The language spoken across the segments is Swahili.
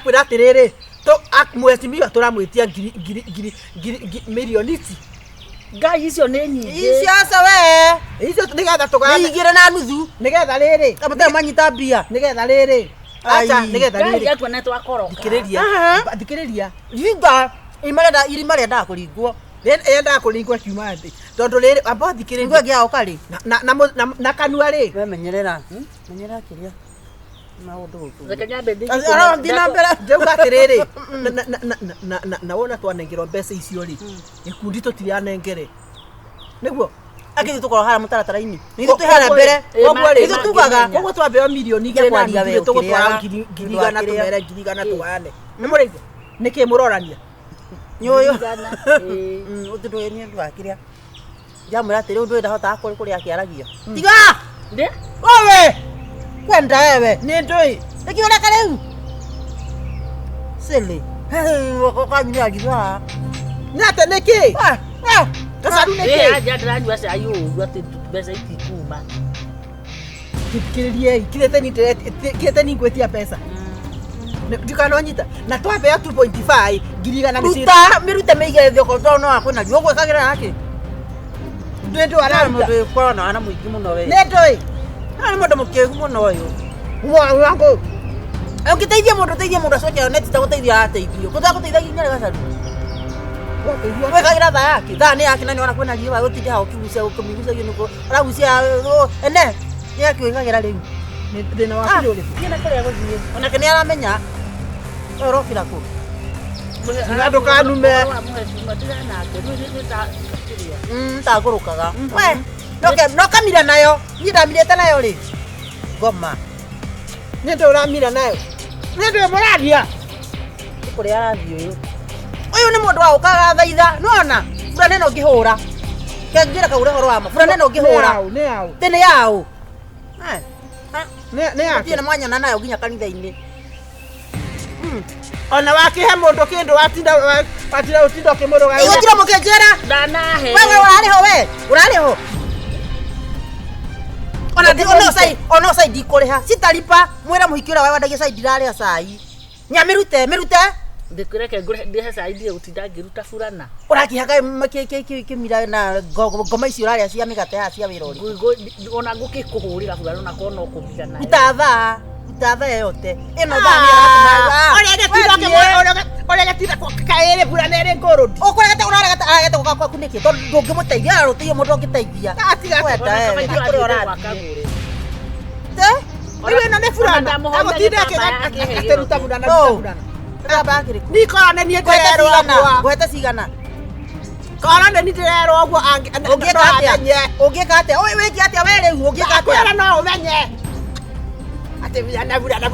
ndakwira atiriri to mwestimio turamwitia milioniti ngai icio nĩ nyingĩ icio aca we icio nigetha tuga igire na nuthu nigetha riri kamute manyita mbia nigetha riri acha nigetha ngai riri atuone twakoroka thikiriria ivinga irima rĩendaga kũringwo enda kuringwa kiuma thi tondu riri amba thikiriria ngwe gia okari na kanua ri we menyerera kiria maundu guku reke nyambe arathi na mbere njauga atiriri na wona twanengerwo mbeca icio ri gikundi tutirianengere niguo akithu tukoro hara mutaratara-ini nithu twihara mbere koguo ri nithu tugaga koguo twambeo milioni igiri na ngiri tugutwara ngirigana tumere ngirigana tuane ni murithi niki murorania nyoyo utundu ni ndu akiria jamura atiri undu ndahota kuria kiaragio tiga ndi owe kwenda ewe ni ndui nikiona kariu sele kwa nyini agitha nate niki Gacharu niki aja ndiranyua cai ũguo atĩ mbeca itikuma thikiririe kirete ni ngwetia pesa ndikanonyita na twambea 2.5 ngirigana ni ruta mirute meige thoko tono akwina rio gwekagira yake ndio ara mundu korona ana muingi muno we netoi ani mundu mukegu muno uyu wangu ukiteithia mundu acoke neti ta guteithia ateithio kutaguteithagia nyere Gacharu wekagira tha yake tha ni yake na ni ona kwina riwa utinde ha ukigucia ukumigucia nuko aragucia ene ni yake wekagira riu ni thina wa kiro ri yena kare guthie ona kene aramenya orokira ku ngado kanume tagurukaga we no kamira nayo ni ndamirete nayo ri ngoma ni ndo uramira nayo ni ndo muraria kuri arathio uyu ni mundu wa ukaga thaitha nona fura neno ngihura kengira kaure horo wama fura neno ngihura ni au tene yao ni yake tiene mwanya na nayo ginya kanitha-ini ona wakihe mundu kindu watinda utinda kimuruga iyo tira mukenjera ndanahe wewe urari ho ona sai ndikuriha sitalipa mwira muhikira wewe ndagia sai ndirarĩa cai nyamirute ndikureke ndihe cai ndige gutinda ngiruta burana urakihaga kimira na ngoma icio urarĩa cia migate ya cia wira uri ona ngukikuhurira burana na kona ukumigana itatha yote ino thani aratuma orega tira kaere burana ere ngoro ukuragata uraragata gukakwa kuniki tondu ndungimuteithia arutiyo mundu ungiteithia atiga kwenda wewe kuri KAGURE iwe na ne burana agotinde akeruta burana ndabakiri nikora ni ndirero agwa gwete cigana kora ni ndirero agwa ungika atia oi wiki atia we riu ungika atia no umenye ate burana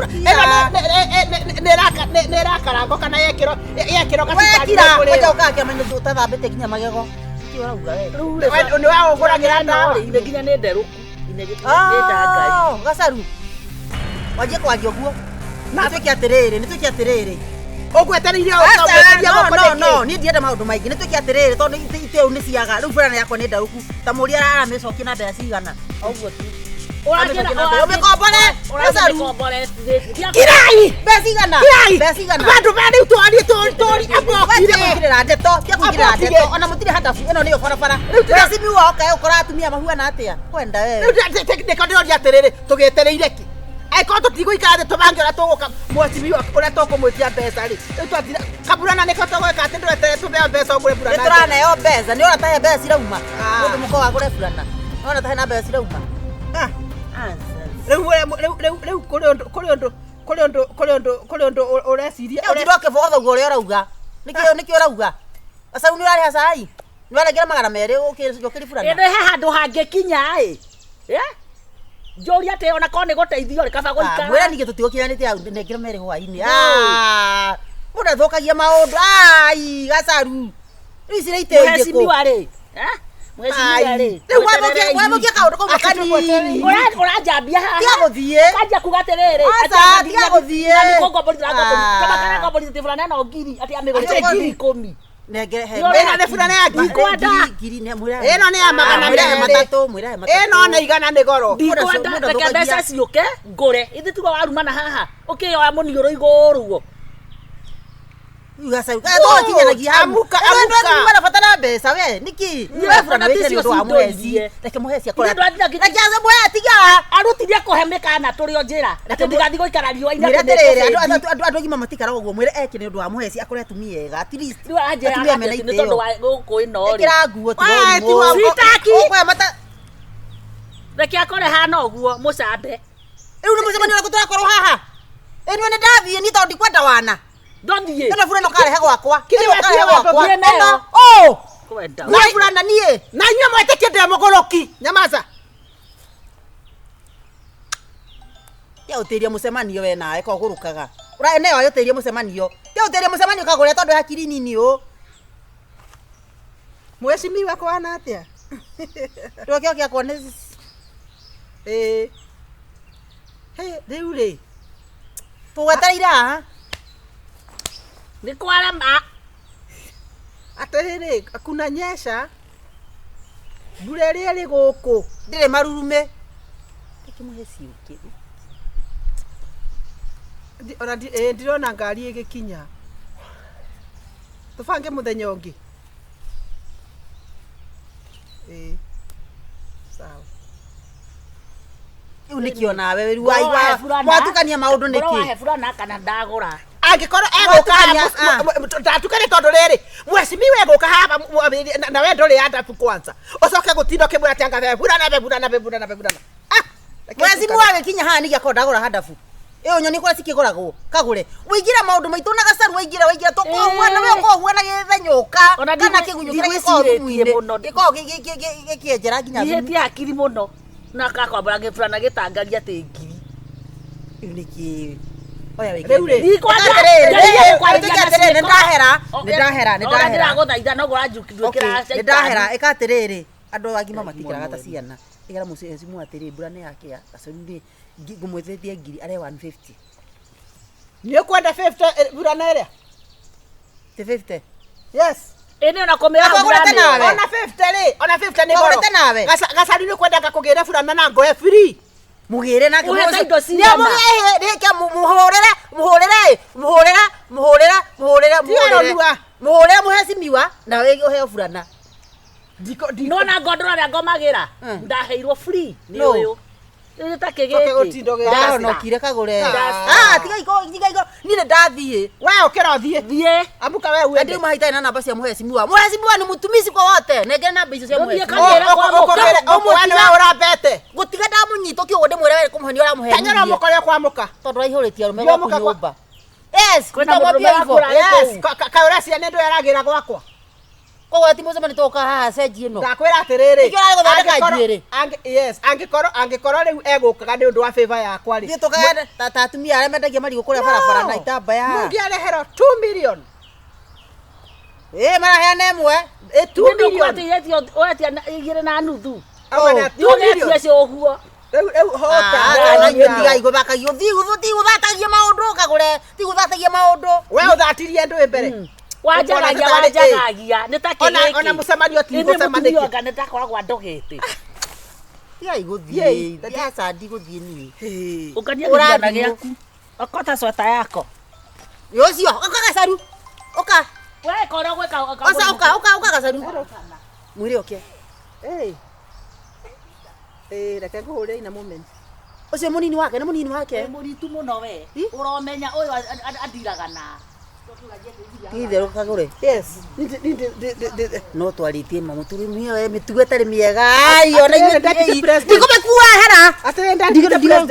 nera karango kana yekiro wekira wacha ukake amenye utathambite nginya magego kiurauga we ni wa uguragira na ine nginya ni nderuku ine ngai Gacharu wajie kwagia guo na nitwiki atiriri ogwetereire no ni ndienda maundu maingi nitwiki atiriri tondu iteu ni ciaga riu burana yakwa ni ndaruku ta muri aramicokia na mbeca cigana oguo tu umekombore Gacharu kirai mbeca cigana bandu bari tori kuingirira ndeto ona mutire hata ino niyo barabara racimi woka ukora atumia mahuana atia kwenda wewe ndio atiriri tugetereire ki aiko tutiguikara tubangira tuguka mwacimi uria tukumwitia mbeca ri twatira kaburana niko tugweka ati ndwetere tubea mbeca umure burana nituranayo mbeca ni ona tahe mbeca cirauma mundu muko wa kure burana ona tahe na mbeca cirauma kuri undu ureciria ndoke botha guo uria urauga nikio urauga Gacharu ni urariha cai ni warengira magana meri ukiri burana ende he handu hangikinya Joria te ona kone guteithio rikaba guika. Mwera ninge tutigokiranite au nengire mere hwaini. Muda thokagia maundu. Gacharu. Riu cire ite inde ko. Mwezi wale. Riu wabokia kaundu ko makani. Urajambia haha. Tia guthie. Kaja kugaterere. Ata tia guthie. Ni kongo bodi kama kana kongo bodi tifulana na ngiri ati amegorite ngiri 10. Nengere he. Eno ne fulana ya ngiri ne mwira. Eno ne ya magana matatu mwira matatu. Eno ne igana ne goro. Ndikwenda reke mbeca ciuke ngure ithi tuga warumana haha ukioya munioro iguru guo Gacharu to kinyanagia amuka ndo batara mbeca we niki Wewe burana ticio ndo amuheci reke muheci Ina akora ndo athira reke aze muhe tiga arutirie kuhemeka na turi o njira ati ndigathi goikara riwa-ina mwire terere andu agima matikara uguo mwire eke ni undu wa muheci akore atumia ega at least riu anjira ni tondu wa guku ino ri ekira nguo Sitaki. kwa mata reke akore hana uguo mucambe riu ni mucemanio na kutora korwo haha eni ne ndathie ni tondu kwenda wana ndonthie kana burano karehe gwakwa Kile karehe watu gwakwa thie nayo. oh kwenda na burana nie na nyua mwetekie ndemogoroki nyamaza ya uteria mucemanio we nae ko gurukaga ura ene yo uteria mucemanio ya uteria mucemanio kagure tondu hakiri nini o mweshimiwa kwa ana atia Rokio kia kone he riu ri tuwetereira ni kwara ma atiriri kuna nyesha mbura iria ri guku ndire marurume tikimuhe ciuki ona ndirona ngari igikinya tubange muthenya ungi sawa unikio nawe weru wa mwatukania maundu niki wahe burana kana ndagura angikoro eguka ndatukane tondu riri mweshimiwa eguka hapa na we nduri adabu kwanza ucoke gutindo kimwira ati anga burana mwezi mwawe kinya haha nigi akondagura hadafu iyo nyoni kura cikigoragwo kagure wigira maundu maitu na Gacharu wigira to ko mwana we ko huana githenyoka kana kigunyu kira giko gikienjera nginya iheti akiri muno na kakwambura gifurana gitangaria ati ngiri niki oya we riu ri ndahera ndiraguthaitha no guranjukindwikira ndahera ikatiriri andu agima matikiraga ta ciana igara mucezi mwatiri burane yake ya Gacharu ndi ngumwethetie ngiri are 150 ni ukwenda 50 burana iria 50 yes ene ona komera Akagurete nawe. ona 50 ri ona 50 ni Akagurete nawe. Gacharu ni kwenda kugira burana na ngoe free mugire na Uheta indo cigana. reke muhurire muheci miwa na we uheo burana nona ngondora ria ngomagira ndaheirwo free ni No. uyu ni takigiki ndarokire kagure tiga iko nile ndathie we ukira thie thie amuka we uende ndio mahitaji na namba cia muheci miwa ni mutumisi kwa wote nenge namba icio cia muheci umwana we urambete gutiga ndamunyito kiugo ndimwire we kumuhenia ura muhenia tanyara mukore kwa muka tondu aihuritie rume gwa kunyumba yes Kwenda kwenda mũndũ hivyo ũrakũra yes kaura cia nendo yaragira gwakwa kwa ati mucemani toka haha cenji ino ndakwira atiriri Ikio arĩ gũthondeka njuĩrĩ. yes angikoro riu egukaga ni undu wa favor yakwa ri thie tukagenda tata atumia aria mendagia marigo kuria barabara na itambaya mungiarehero 2 million maraheana imwe 2 million kwatiyetio wetia igire na nuthu abana 2 tugetie million cio uguo riu hota tiga iguthakagia tiguthakia maundu kagure tiguthakia maundu we uthatirie ndu mbere wanjagagia ni takigiki ona mucemanio ti gucemaniki mutumionga ni takoragwa ndogete tiga iguthie sadi guthie ni ukania kigana giaku okota sweta yako yocio oka Gacharu oka we kora gweka oka Gacharu mwire oke reke nguhure ina moment ucio munini wake muritu muno we uromenya uyu athiraga na itherũ kagure yes no twaritie mamuturumia we mitugo itari miega ona ndikumekua hera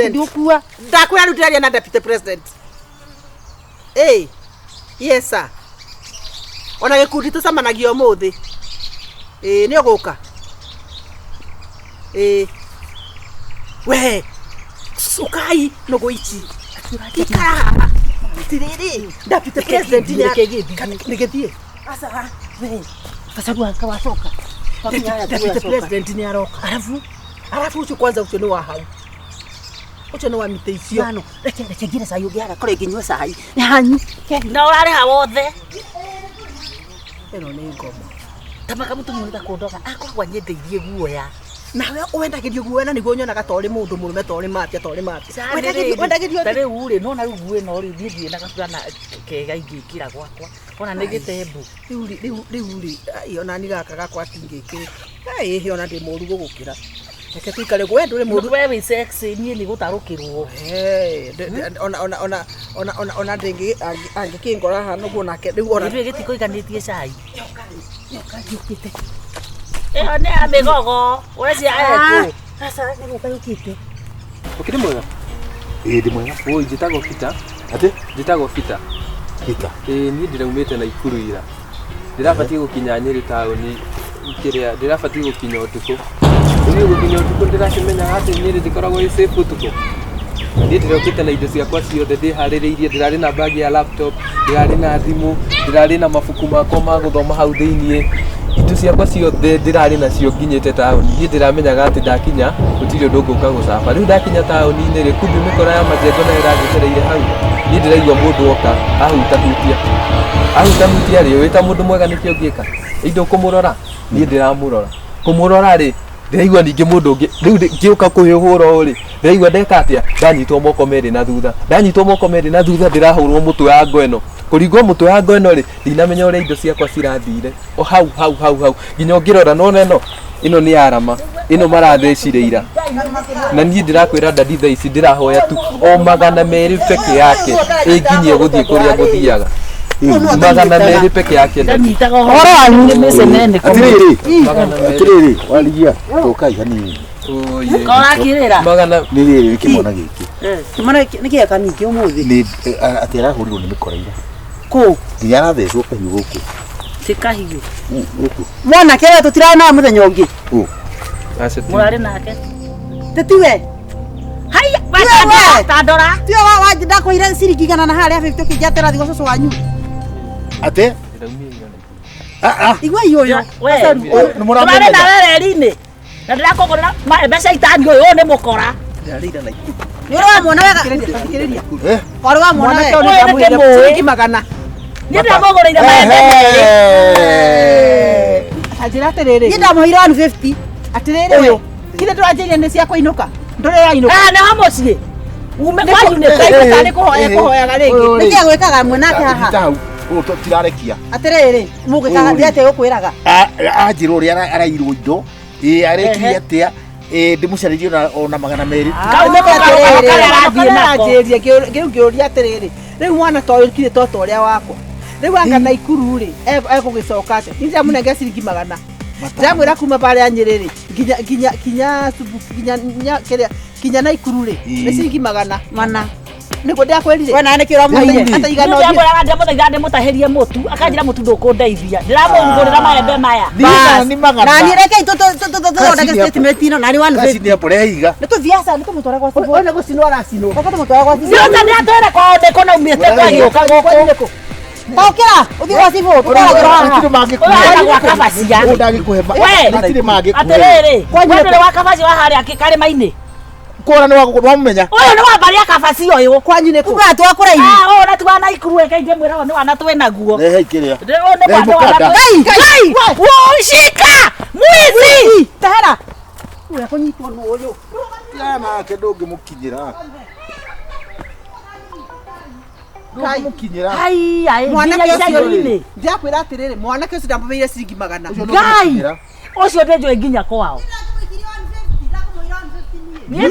ndikua ndakwira rutiraria na deputy president yes sir ona gikundi tucemanagia umuthi ni uguka we ukai nugu ichi ikara tiriri deputy president nigethie asa we Gacharu akawacoka deputy president ni aroka arafu ucio kwanza ucio ni wa hau ucio ni wa mite icio ano reke ngire cai ungiara kore nginywa cai ni hanyu na urareha wothe ino ni ngoma tamaka mutumia nda kundoga akoragwa nyendeirie guoya nawe wendagirio guo na niguo nyonaga tori mundu murume tori mapia wendagirio tare ure no na rugue no ri thie na gacurana kega ingikira gwakwa ona nĩ gĩtembu rĩu iona ni gaka gakwa tingĩkĩ ona ndĩ mũru gũgũkĩra reke tuikare gwe ndũrĩ mũru we wĩ sexy niĩ nĩ gũtarũkĩrwo ona ndĩngĩ angĩkĩngora haha nĩguo nake rĩu ona ithuĩ gĩtikũiganĩtie cai ngiũkĩte ĩyo nĩ ya mĩgogo ũreciria ekũ sasa nĩgũka yũkĩte Ukiri mwega? Ndi mwega. Oi njitagwo Peter. Ati? Njitagwo Peter. Peter. Ni ndiraumite na Ikuru ira. Ndirabatie gukinya Nyeri tauni. Kiria ndirabatie gukinya utuku. Ni gukinya utuku ndirakimenya ati Nyeri ndikoragwo i safe utuku. Ndi ndirokite na indo ciakwa ciothe ndihaririirie ndirari na bag ya laptop, ndirari na thimu, ndirari na mabuku makwa ma guthoma hau thiini. Indo ciakwa ciothe ndirari nacio nginyite tauni. Ndi ndiramenyaga ati ndakinya gutiri undu nguka gucaba. Riu ndakinya tauni-ini ri kumbe mikora ya majengo na iragetereire hau. Ndi ndiraigua mundu oka ahutahutia ri wita mundu mwega nikio ngika. Indo kumurora ndi ndiramurora. Kumurora ri ndiraigua ningi mundu ungi riu ngiuka kuhihura uri ndiraigua ndeka atia ndanyitwo moko meri na thutha ndirahurwo mutwe wa ngoeno kurigwo mutwe wa ngoeno ri ndinamenya uria indo ciakwa cirathire o hau nginya ngirora nona ino ni arama ino marathecire na niĩ ndirakwĩra ndadi thaa ici ndirahoya tu o 200 peke yake ĩnginyie gũthiĩ kũrĩa ngũthiaga 200 peke yake ndanyitaga horo wanyu mĩcenene Atiriri Warigia tokai hanini. Korakirira magana Ni riri kimona giki. kimana nĩkĩya kaningĩ ũmũthĩ Ni atira hurirwo ni mikoraira. kũ Nginya nathecwo kahiũ gũkũ. tikahiũ Gũkũ. mwanake we tũtirana mũthenya ũngĩ mũrarĩ nake tĩtiwe haiya Wewe! tandora tio ndakwĩire ciringi 100 na harĩa 50 ũkĩnjatĩra thigũ cũcũ wanyu Ate? igua iyoyo tũrarĩ na wereri-inĩ na ndĩrakũgũrĩra mbeca itani ũyũ nĩ mũkora nĩũrĩ wamwona wega warĩ wamwona wega ciringi 100 niĩ ndamũgũrĩire maembe anjĩra atĩrĩrĩ niĩ ndamũheire 150 atĩrĩrĩ we kile tũranjĩria nĩ cia kũinũka ndũrĩ wainũka nĩ wa mũciĩ ume kwanyu nĩ tarĩ kũhoyaga rĩngĩ nĩkĩya gwĩkaga mwenake haha tirarekia. atĩrĩrĩ mũgĩkaga ndĩatĩa gũkwĩraga Anjĩra ũrĩa arairwo indo arekire atia ndimucaririe ona 200. kaũnĩkĩrathiĩ kĩu kĩũria atĩrĩrĩ rĩu mwana ta ũyũ kire toto ũrĩa wakwa rĩu anga na Ikuru rĩ egũgĩcoka atĩa nĩ ndamũnengera ciringi 100 ndamwĩra kuma barĩa Nyĩrĩ kinya na Ikuru rĩ nĩ ciringi 100 nĩguo ndakwĩrire we nawe nĩkĩ ũramũheire ata igana ndĩramũthaitha ndĩmũtahĩrie mũtu akanjĩra mũtu ndũkũndeithia ndĩramũgũrĩra maembe maya Ni magana. na niĩ rekei tũthondeke statement ino na nĩ 150 Gaci nĩ mbũre higa. nĩtũthiaca nĩtũmũtwara gwa cibũ one gũcinwo aracinwo koko tũmũtwara gwa cibũ ciothe nĩ atwĩre kwao ndĩkũ naumĩte kwagĩũka gũkũ taũkĩra ũthiĩ gwa cibũ tũtwaragĩrwo haha ũrenda gwa kabacia atĩrĩrĩ ndũrĩ wa kabaci wa harĩa karĩma-inĩ Kora ni wamumenya. ũyũ nĩ wambaria kabaci ũyũ kwanyu nĩ kũ uga twakũraithi ũyũ nĩ tuwa na Ikuru ĩkaingĩ mwĩra ũyũ nĩ wana twĩ naguo Rehe ikĩrĩa. ũyũ nĩ mwana wana Ngai shika mwizi tahera uya kũnyitwo nũ ũyũ Nake ndũngĩmũkinyĩra. Ndũngĩmũkinyĩra. mwanake ũcio icagi-inĩ ndakwĩra atĩrĩrĩ mwanake ũcio ndamũheire ciringi 100 Ngai ũcio ndĩnjũĩ nginya kwao niĩ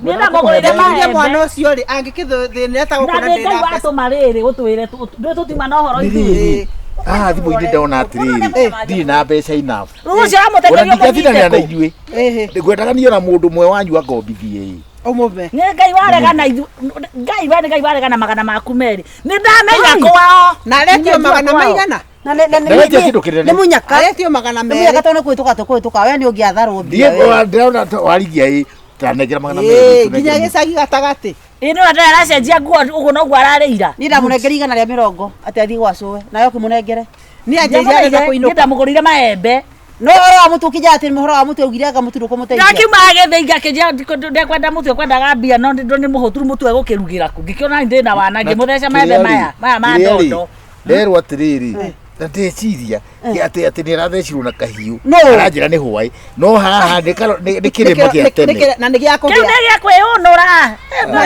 ndamũgũrĩire maembe mwana ũcio rĩ angĩkĩthĩnĩra ta gũkũ na Ngai watũma rĩrĩ gũtwĩre tũtima na ũhoro ithuĩ Thimũ-inĩ ndona atĩrĩrĩ ndirĩ na mbeca enough. rĩu ũcio aramũteithĩria Ndingathiranĩra na mũnyite inyuĩ. Ngwendaga niĩ ona mũndũ ũmwe wanyu angombithie. ũmũve nĩ Ngai waregana Ngai we nĩ Ngai waregana magana maku merĩ nĩ ndamenya kwao na aretio 100 maigana Nderetia kĩndũ kĩnene. nĩ mũnyaka aretio 100 nĩ mũnyaka tondũ kwĩtũka we nĩ ũngĩatharwo Ndiĩ ndĩrona Warigia tanengera 200. nginya gĩcagi gatagatĩ ĩno ndarĩ aracenjia nguo ũguo noguo ararĩira niĩ ndamũnengera 150 atĩ athiĩ gwa cũwe nawe ũkĩmũnengere nĩ anjĩria nĩ kũinũka ndamũgũrĩire maembe no ũhoro wa mũtu ũkĩnja atĩ mũhoro wa mũtu augire anga mũtu ndũkũmũteithia ndakiumaga gĩthĩi ngakĩnjia ndekwenda mũtu ekwendaga mbia no nĩ mũhũturu mũtu egũkĩrugĩra kũ ngĩkĩona ndĩ na wana ngĩmũtheca maembe maya ma ndondo. Nderwo atĩrĩrĩ na ndeciria ati nä arathecirwo na kahiå No. aranjä ra nä hwaä no haha nä kä rä ma gä a tene na nä gä akå Kiu nä gä kwä å nå ra ona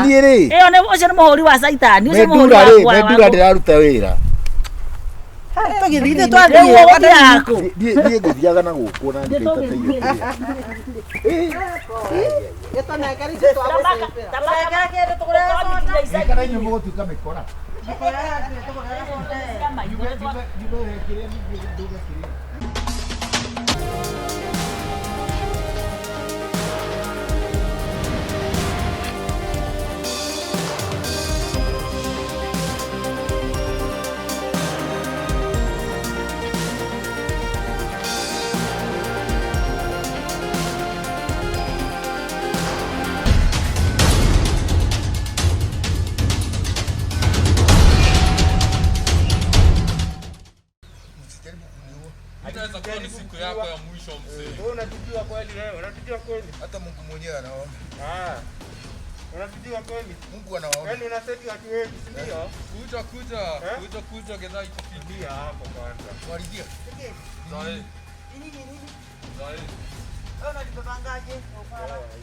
niä rä ä yo å cio nä må hå ri wa caitani å cio nä må hå mendura ri rä mendura ndä raruta wä ra niä ngå thiaga na gå kå na kana inyuä må gå tuä ka mä kora Inaweza kuwa ni siku yako ya mwisho mzee. Wewe unatujua kweli wewe? Unatujua kweli? hata Mungu mwenyewe anaona Ah. Unatujua kweli? Mungu anaona Yaani unaseti watu wengi, si ndio? Kuja gedha itafikia Hapo kwanza. Warigia Zae. Zae.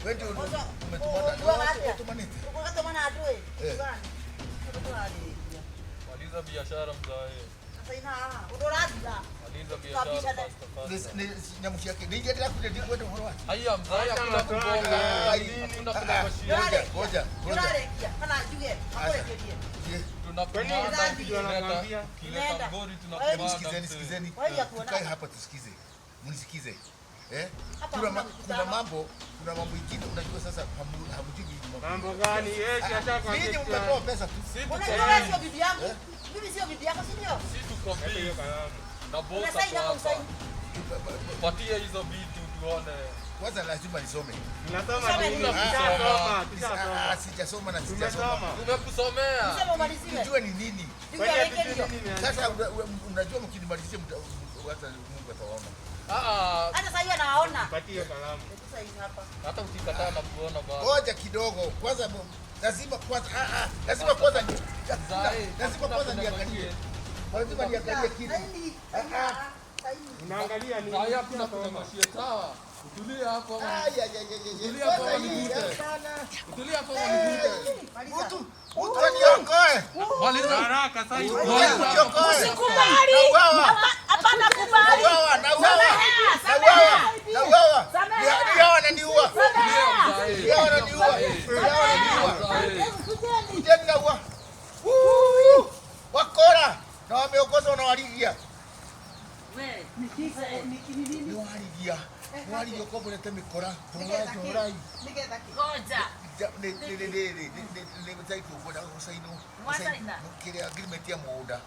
wewe ndio Maliza biashara mzae. Maliza biashara fast. nyamu ciake nä iria ndä rakuä ndä kwenda å horo wake Haya mzae hakuna kubonga. Hakuna kuna mashia. ngoja Kileta ngori tunakumana. sikizeni tukae hapa tusikize mnisikize kuna mambo ingine unajua sasa hamjui Mambo gani? ninyi mmetoa pesa tu Si tuko Hiyo kalamu. na bosa hapa. Patia hizo vitu tuone. kwanza lazima nisome Tunasoma nini? Kusoma. Tushasoma. sijasoma na Tumesoma. sijasoma Tumekusomea. tujue ni nini Kwani hatujui nini? sasa unajua mkinimalizia hata Mungu atawaona Patie hiyo kalamu. Hata ukikataa na kuona bado. ngoja kidogo kwanza lazima kwanza lazima kwanza niangalie lazima niangalie kitu Unaangalia nini? Haya hakuna kuna mashia sawa. Utulia hapo. Utulia hapo nigute. Utulia hapo nigute. mtu aniokoe Maliza. Haraka sasa. Usikubali. Hapana kubali. wakora na wameongozwa na Warigia ni Warigia kwa mbona temekora torai kile agreement ya muda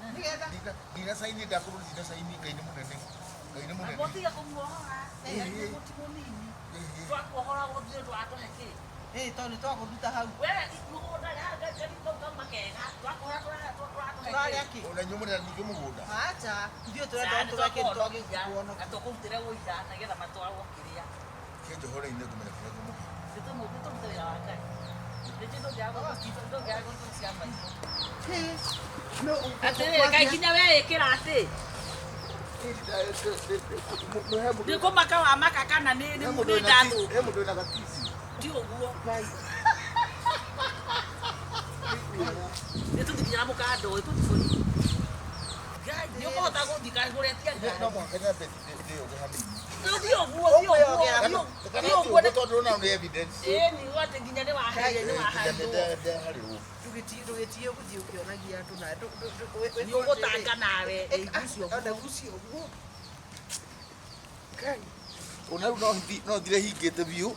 ndina saini ndakuru ndina saini ngaine munene tondå twagå ruta hau ona nyumuna ningä mugunda acha ithuä tå renda tå reke twagä kuona kenjo hore ine kumenya kuraga Kinya we ĩkĩra atĩ nĩ kũmaka wa maka kana nĩ ndathũ he mundu ena gatisi ti ũguo nĩ tũthikinyana mũkando tũtibũri nĩ ũkũhota gũthika kũretia no mwaka na beti ndio gehani ti ũguo ti ũguo tondu na no evidence nĩ wote nginya nĩ waheire tå gä tie gå thiä å kä onagia andå na nĩ ũgũtanga nawe gucio guo ona no thire hingite biu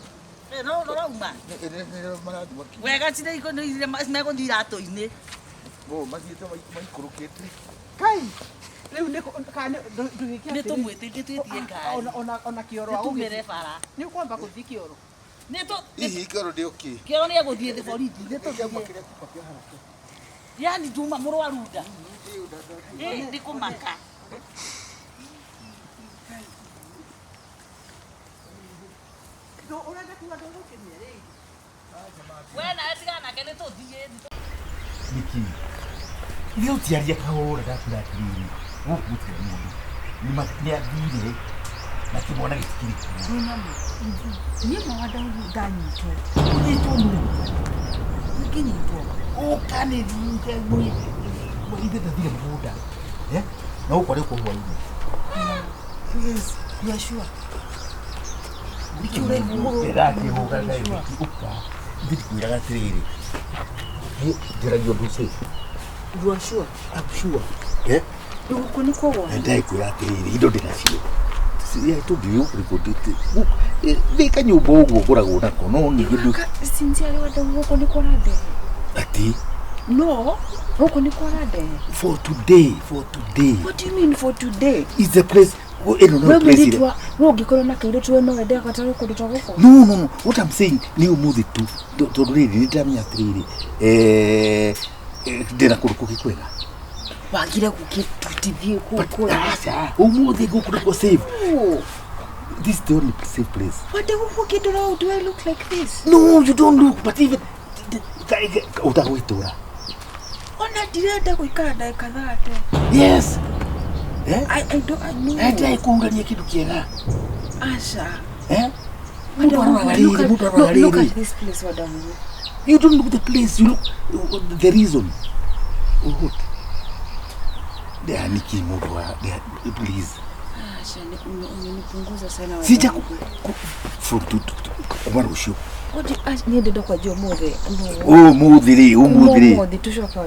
no rauma wega cirä megũthiĩ iratũ-inĩ mathiĩte maikũrũkĩte rä u nĩ tũmwĩtĩkĩtĩtie ngari ona kä oro tũmĩre bara nä å kwamba gå thiä kä oro hihi kĩoro ndĩ ũkĩ kĩoro nĩ egũthiĩ thĩ borithi nĩ tũthiĩ yani nduma mũrwaru nda nĩ kũmaka we nawe tigana nake nĩ tũthiĩ niki Ndio tiaria kahora dakira kiri. Wokutia mundu. Ni makia dine. Na kimwana gitikiri. Ni mawada nganyito. Unito mundu. Nganyito. Okane dinge mwe. Ibe dadira muda. Na uko leo kwa hiyo. Yes, you are sure. Nikiure mungu. Erake hoga dai. Uka. Nditi kuiraga tiriri. Did I do say? You are sure? I'm sure. Yeah? You can go on. And I could have you don't see. See, I told you, recorded it. They can you go na kono, you do. Sincerely, what the work on the corner there? Ati? No, work on the corner there. For today. What do you mean for today? It's the place. No. What I'm saying, new movie to read it. Did I cook it? Wagira kukituvie kuko. They go save. This is the only safe place. What the fuck do I look like this? No, you don't look, but even utagoitora. Ona direta kuikara dakika 30. Yes. I know. Hata kuangalia kitu kiega. Asha. Look at this place, Wadamu. You don't look the place, you look the reason. Oh, they are Nikki Mudwa, please. Asha, unipunguza sana. Sija from to Marushu. What did I need to do mothe? Oh, mudiri.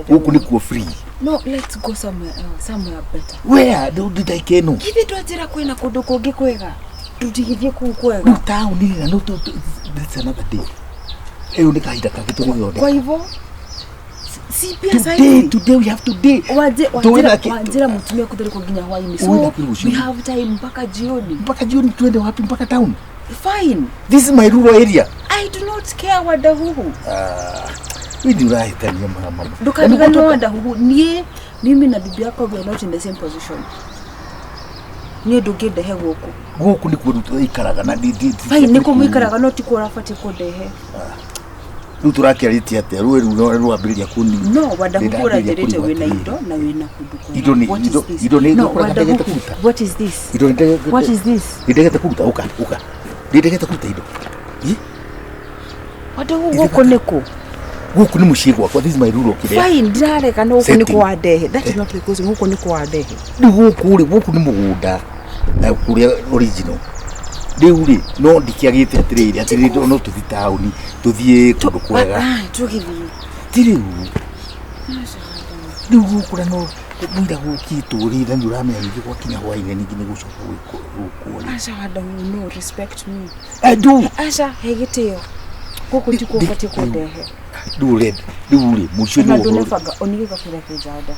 Huku ni free. No, let's go somewhere better. Where did I keno? Give it to Zira Queen Kodoko Gikwega. Tutigivye kukwega. No town ni no to that's another day. Unikaida kakitoni. Kwa hivyo si pia sasa today we have today. Wajira mtumia kudere kwa ginya Hawaii. So we have time mpaka jioni. Mpaka jioni tuende wapi mpaka town? Fine. This is my rural area. I do not care Wadahuhu. We do right than your mama. Duka Wadahuhu. Mimi na bibi yako we are not in the same position. Nie dogede he woko. Woko ni kurutu ikaraga na didi. Fine niko mwikaraga no tiko rafate kode he. Nuturaki aliti ate ruwa bili ya kuni. No, Wadahuhu rajerete wena ido na wena kuduko. What is this? What is this? Idegeta kuta uka. Idegeta kuta ido. Wadahuhu woko neko. Huku ni mushigwa kwa this is my rural kile. Fine, direct kana huko ni kwa dehe. That is not because huko ni kwa dehe. Ni huku ni muguda. Na kuri original. Deuri no ndikiagite atiriri no tuthitauni tuthie kundu kwega. Tugithi. Tiri u. Ndugu kuna no mwira gukituri na nduramenya ngi kwa kinya Hawaii ningi ni gucoka guko. Asha Wadahuhu no respect me. I do. Asha hegiteo. Koko tiko pati kwa dehe. Dure musho no donefaga onigeka kira kujada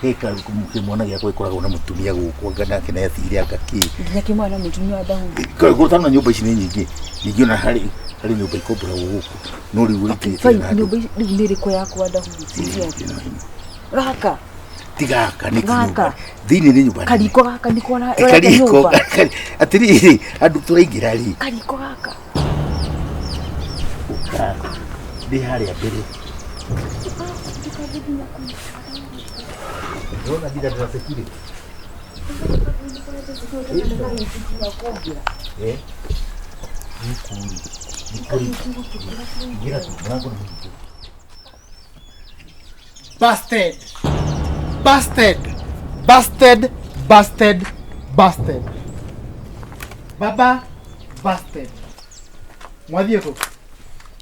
heka kumwana yako ikora na mutumia guko ngana kina yathire agaki nyaki mwana mutumia Wadahuhu ko tana nyumba ici nyingi ningiona hari nyumba ikobura guko no riwite fine nyumba ni riko yako Wadahuhu gaka tigaka ni nyumba thini ni nyumba kariko gaka ndiko na kariko atiri andu turaingira ri kariko gaka di hari abere Dona vida da security. Busted. Baba busted. Mwadhieko.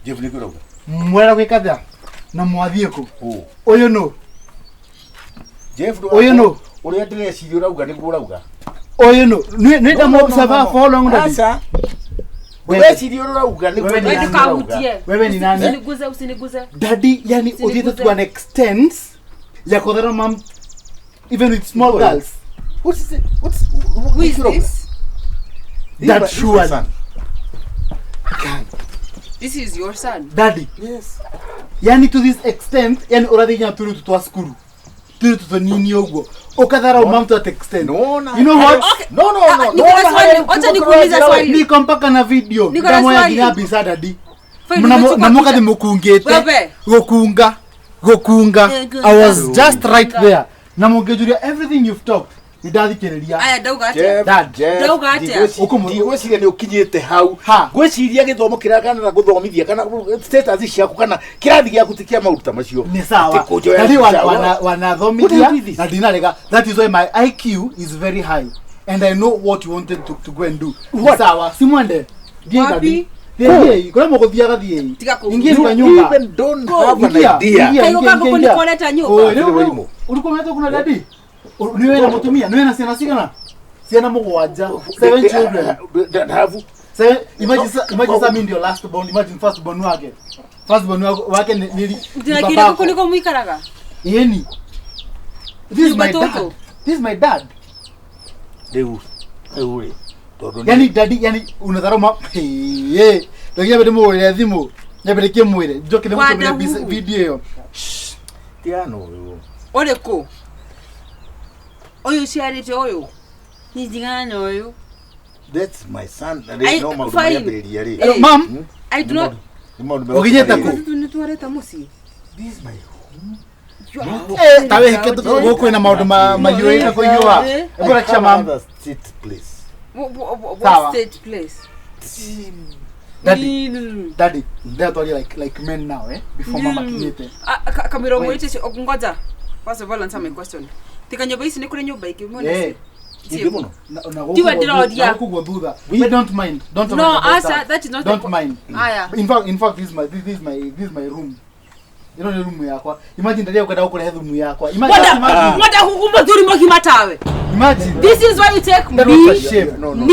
Jeff nikoro. Mwera kwikatha na mwadhieko. Oyo no. Jeff do. Oyo no. Uri ndire cirio rauga niguo rauga. Oyo no. Nĩ da mo observe for long asa. Wewe cirio rauga niguo rauga. Wewe ni nani? Usiniguze. Daddy yani udhite to an extent ya kodhara mam even with small girls. What is it? Who is this? That's sure. This is your son? Daddy. Yes. Yani to this extent, yani already nya turu to skuru. Turu to nini ogwo. Okadhara mam to that extent. No. You know what? No. Acha nikuuliza swali. Niko mpaka na video. Kama ya bisa daddy. Na mukathi mukungite gukunga. I was just right there. Na mungejuria everything you've talked. Ndathikiriria. Aya ndauga atia. Ndauga atia. Gwiciria ni ukinyite hau. Gwiciria githomo kirakana guthomithia kana status ciaku kana kirathi giaku tikia maruta macio. Ni sawa. Kali wanathomithia na dinarega. That is why my IQ is very high and I know what you wanted to go and do. Sawa. Simwende. Wapi? Kuna mgothia thie. Ingia kwa nyumba. Even don't have an idea. Kayo kako kunikoleta nyumba. Ulikuwa unataka kuna dadi? Niwe na mutumia, niwe na ciana cigana? Ciana mugwanja, 7 children. So imagine some in your last born, imagine first born wake. First born wake ni Ndakira kuliko muikaraga. Yeni. This is my dad. This is my dad. Deus. Yani daddy, yani unatharoma. Ndio bado mwele thimu. Nyabere kimwele. Njoke ne mutumia video. Tiano. Ole ko. Oyo ciarite oyo. Ni jingana oyo. That's my son. That is normal. Mom, I do not. Ogijeta ko. Tunatuareta musi. This is my home. Tawe heketo goko ina maundu mayuwe na kuiwa. Ebora kisha mom. State place. What state place? Daddy, they are like men now, before mama kinyete. Kamiro mwite ngoja. First of all, answer my question. Tika nyoba isi ni kule nyoba iki mwone. Tibono. We don't mind. No, answer that is not. Don't mind. Aya. In fact, this is my room. You know the room yakwa. Imagine daddy ukada ukole room yakwa. Imagine. What hukumba zuri mboki matawe. Imagine. This is why you take me. No.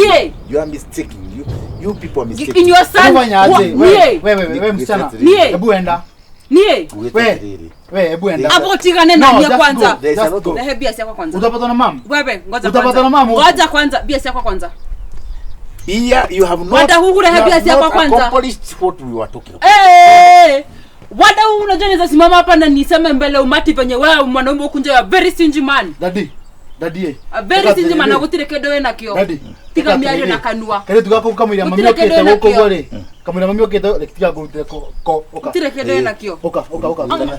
You are mistaken. You people are mistaken. In your son. Wewe msichana. Hebu enda. Nie. Wewe hebu enda. Hapo tigane na mia kwanza. Na hebu biasi yako kwanza. Utapata na mama. Wewe ngoja. Utapata na mama. Ngoja kwanza biasi yako kwanza. Here you have not. Wada hukure biasi yako kwanza. Accomplished what we were talking about. Wada unajua naweza simama hapa na niseme mbele umati penye wewe mwanaume ukunja ya very stingy man. Daddy. A very stingy man agutire kedo we nakio. Daddy. Tiga miario na kanua. Kale tugako kamwira mami okete goko gore. Kamwira mami okete lekitiga gutire ko oka. Tire kedo we nakio. Oka.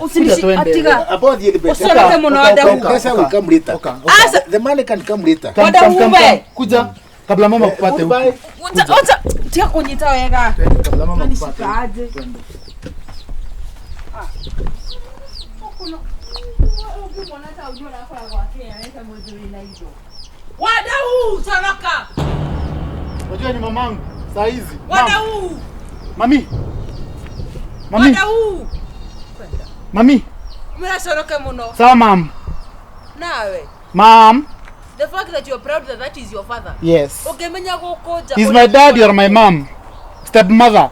Usinishi atiga. About the best. Usolete mwana wada huko. Sasa we come later. The man can come later. Wada huwe. Kuja kabla mama kupate huko. Ocha. Tia kunyita wega. Kabla mama kupate. Wadau saraka. Unajua ni mamangu saa hizi. Wadau. Mami. Wadau. Mami. Mira soroke muno. Sawa mam. Nawe. Mom. The fact that you are proud that is your father. Yes. Okay, menya gokoja. He's my dad, you're my mom. Stepmother.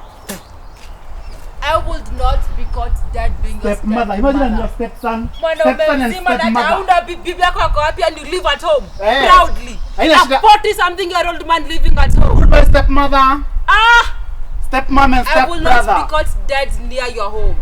I would not be caught dead being your stepmother. Imagine your stepson. Stepson and stepmother. Bibi yako ako happy and you live at home proudly. A 40-something-year-old man living at home. Goodbye, stepmother. Stepmom and stepbrother. I will not be caught dead near your home.